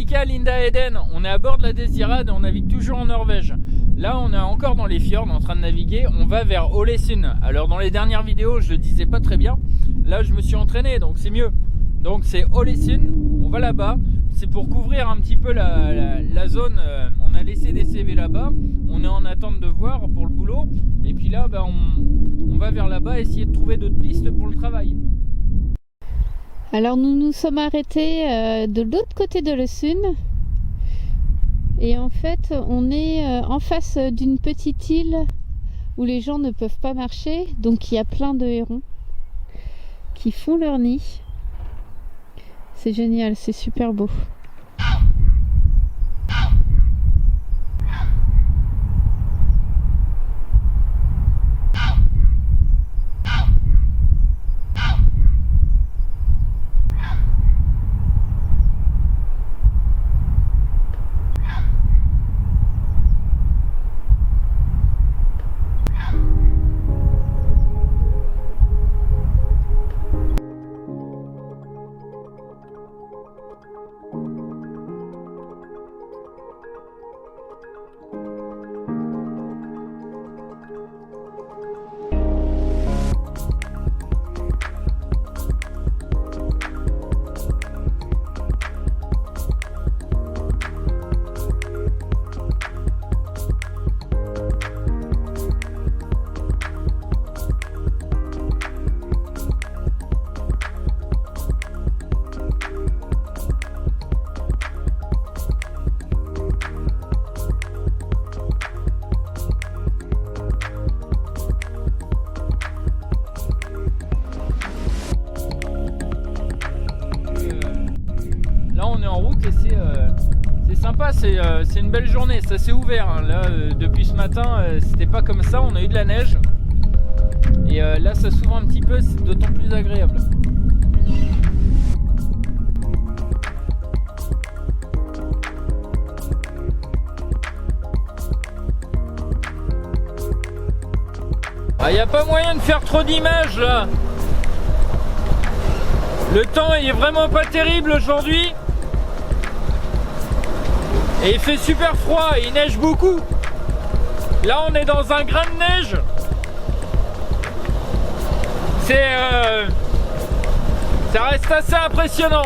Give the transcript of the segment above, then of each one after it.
Mika, Linda, Eden, on est à bord de la Désirade, on navigue toujours en Norvège. Là on est encore dans les fjords en train de naviguer, on va vers Ålesund. Alors dans les dernières vidéos je le disais pas très bien, là je me suis entraîné donc c'est mieux. Donc c'est Ålesund, on va là-bas, c'est pour couvrir un petit peu la zone, on a laissé des CV là-bas, on est en attente de voir pour le boulot. Et puis là on va vers là-bas essayer de trouver d'autres pistes pour le travail. Alors nous nous sommes arrêtés de l'autre côté de Ålesund et en fait on est en face d'une petite île où les gens ne peuvent pas marcher, donc il y a plein de hérons qui font leur nid. C'est génial, c'est super beau. Sympa, c'est une belle journée, ça s'est ouvert hein. Là depuis ce matin c'était pas comme ça, on a eu de la neige et là ça s'ouvre un petit peu, c'est d'autant plus agréable. Ah, y a pas moyen de faire trop d'images là. Le temps il est vraiment pas terrible aujourd'hui. Et il fait super froid et il neige beaucoup. Là on est dans un grain de neige. Ça reste assez impressionnant.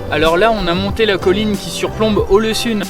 Alors là, on a monté la colline qui surplombe Ålesund.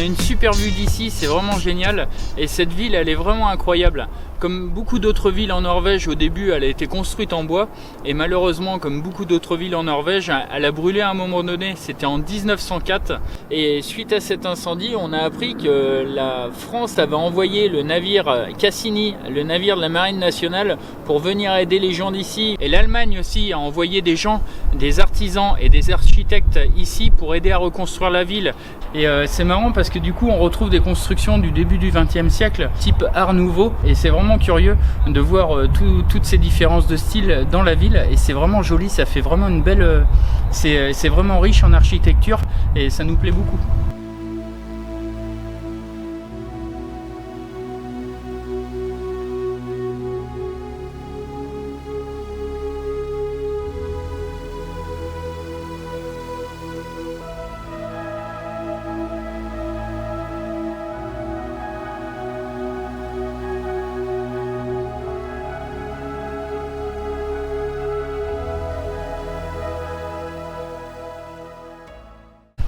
a une super vue d'ici, c'est vraiment génial. Et cette ville, elle est vraiment incroyable. Comme beaucoup d'autres villes en Norvège, au début, elle a été construite en bois. Et malheureusement, comme beaucoup d'autres villes en Norvège, elle a brûlé à un moment donné. C'était en 1904. Et suite à cet incendie, on a appris que la France avait envoyé le navire Cassini, le navire de la Marine nationale, pour venir aider les gens d'ici. Et l'Allemagne aussi a envoyé des gens, des artisans et des architectes ici pour aider à reconstruire la ville. Et c'est marrant parce que du coup, on retrouve des constructions du début du XXe siècle, type Art Nouveau. Et c'est vraiment curieux de voir toutes ces différences de style dans la ville, et c'est vraiment joli, ça fait vraiment une belle c'est vraiment riche en architecture et ça nous plaît beaucoup.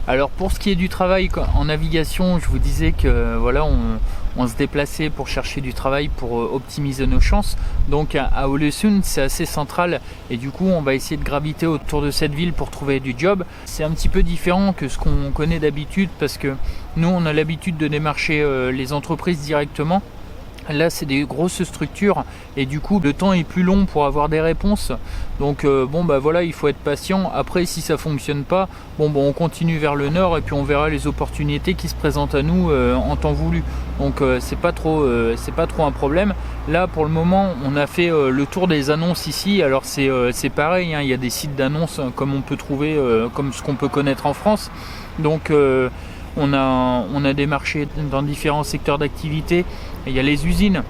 Alors pour ce qui est du travail en navigation, je vous disais que voilà, on se déplaçait pour chercher du travail pour optimiser nos chances. Donc à Ålesund, c'est assez central et du coup on va essayer de graviter autour de cette ville pour trouver du job. C'est un petit peu différent que ce qu'on connaît d'habitude parce que nous on a l'habitude de démarcher les entreprises directement. Là c'est des grosses structures et du coup le temps est plus long pour avoir des réponses. Donc bon bah voilà, il faut être patient. Après si ça fonctionne pas, on continue vers le nord et puis on verra les opportunités qui se présentent à nous en temps voulu. Donc c'est pas trop un problème. Là pour le moment on a fait le tour des annonces ici. Alors c'est pareil, hein, il y a des sites d'annonces comme on peut trouver, comme ce qu'on peut connaître en France. Donc on a démarché dans différents secteurs d'activité. Il y a les usines.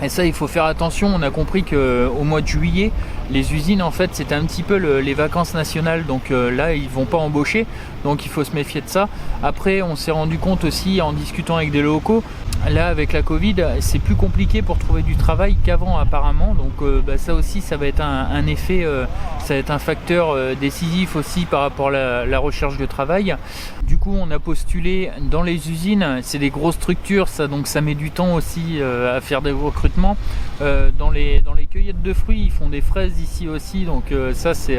Et ça, il faut faire attention. On a compris qu'au mois de juillet, les usines, en fait, c'était un petit peu les vacances nationales. Donc là, ils ne vont pas embaucher. Donc il faut se méfier de ça. Après, on s'est rendu compte aussi en discutant avec des locaux. Là, avec la Covid, c'est plus compliqué pour trouver du travail qu'avant apparemment. Donc ça aussi, ça va être un effet, ça va être un facteur décisif aussi par rapport à la recherche de travail. Du coup, on a postulé dans les usines. C'est des grosses structures, ça, donc ça met du temps aussi à faire des recrutements. Dans les cueillettes de fruits, ils font des fraises ici aussi. Donc ça, c'est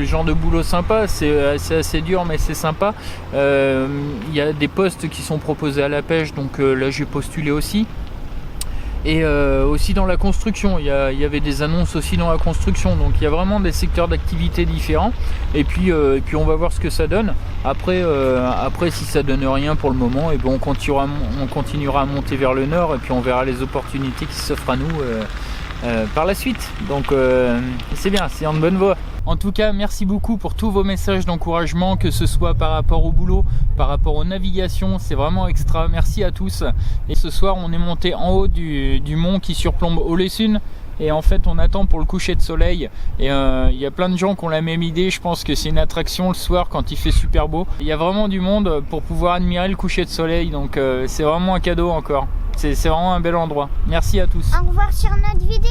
le genre de boulot sympa. C'est assez dur, mais c'est sympa. Il y a des postes qui sont proposés à la pêche. Donc là, j'ai postulé aussi. Et aussi dans la construction, il y avait des annonces aussi dans la construction, donc il y a vraiment des secteurs d'activité différents, et puis on va voir ce que ça donne. Après si ça donne rien pour le moment, et on continuera à monter vers le nord, et puis on verra les opportunités qui s'offrent à nous par la suite. Donc c'est bien, c'est en bonne voie. En tout cas, merci beaucoup pour tous vos messages d'encouragement, que ce soit par rapport au boulot, par rapport aux navigations, c'est vraiment extra. Merci à tous. Et ce soir, on est monté en haut du mont qui surplombe Ålesund. Et en fait, on attend pour le coucher de soleil. Et il y a plein de gens qui ont la même idée. Je pense que c'est une attraction le soir quand il fait super beau. Il y a vraiment du monde pour pouvoir admirer le coucher de soleil. Donc c'est vraiment un cadeau encore. C'est vraiment un bel endroit. Merci à tous. Au revoir sur notre vidéo.